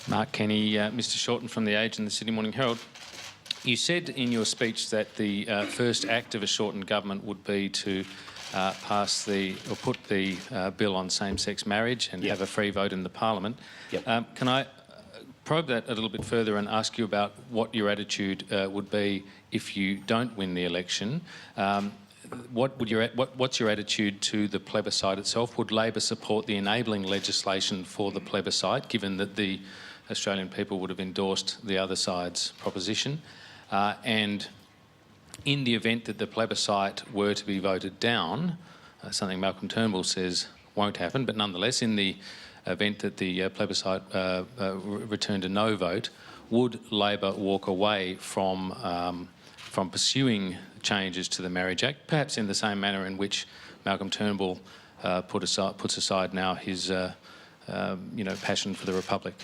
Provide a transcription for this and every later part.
Mark Kenny, Mr Shorten from The Age and the Sydney Morning Herald. You said in your speech that the first act of a Shorten government would be to put the bill on same-sex marriage and have a free vote in the Parliament. Can I probe that a little bit further and ask you about what your attitude would be if you don't win the election? What's your attitude to the plebiscite itself? Would Labor support the enabling legislation for the plebiscite, given that the Australian people would have endorsed the other side's proposition? And in the event that the plebiscite were to be voted down, something Malcolm Turnbull says won't happen, but nonetheless, in the event that the plebiscite returned a no vote, would Labor walk away from pursuing changes to the Marriage Act, perhaps in the same manner in which Malcolm Turnbull puts aside now his passion for the Republic?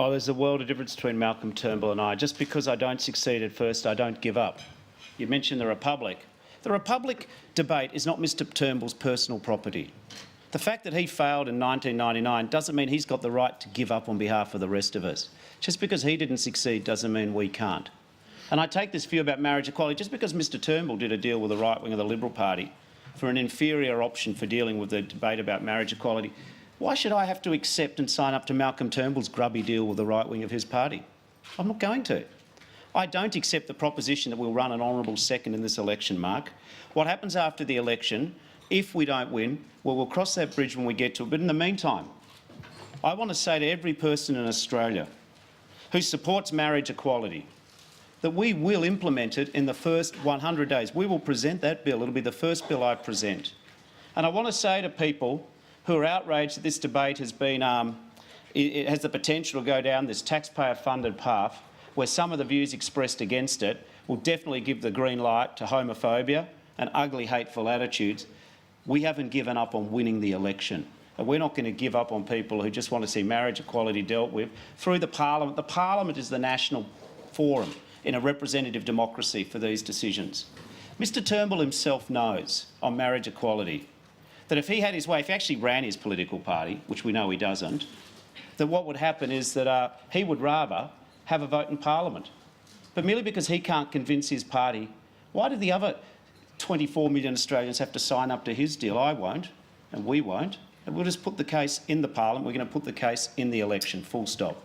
Oh, there's a world of difference between Malcolm Turnbull and I. Just because I don't succeed at first, I don't give up. You mentioned the Republic. The Republic debate is not Mr Turnbull's personal property. The fact that he failed in 1999 doesn't mean he's got the right to give up on behalf of the rest of us. Just because he didn't succeed doesn't mean we can't. And I take this view about marriage equality. Just because Mr Turnbull did a deal with the right wing of the Liberal Party for an inferior option for dealing with the debate about marriage equality, why should I have to accept and sign up to Malcolm Turnbull's grubby deal with the right wing of his party? I'm not going to. I don't accept the proposition that we'll run an honourable second in this election, Mark. What happens after the election, if we don't win, well, we'll cross that bridge when we get to it. But in the meantime, I want to say to every person in Australia who supports marriage equality that we will implement it in the first 100 days. We will present that bill. It'll be the first bill I present. And I want to say to people who are outraged that this debate has been, it has the potential to go down this taxpayer-funded path where some of the views expressed against it will definitely give the green light to homophobia and ugly, hateful attitudes. We haven't given up on winning the election. And we're not going to give up on people who just want to see marriage equality dealt with through the Parliament. The Parliament is the national forum in a representative democracy for these decisions. Mr Turnbull himself knows on marriage equality that if he had his way, if he actually ran his political party, which we know he doesn't, that what would happen is that he would rather have a vote in Parliament. But merely because he can't convince his party, why do the other 24 million Australians have to sign up to his deal? I won't, and we won't. And we'll just put the case in the Parliament. We're going to put the case in the election, full stop.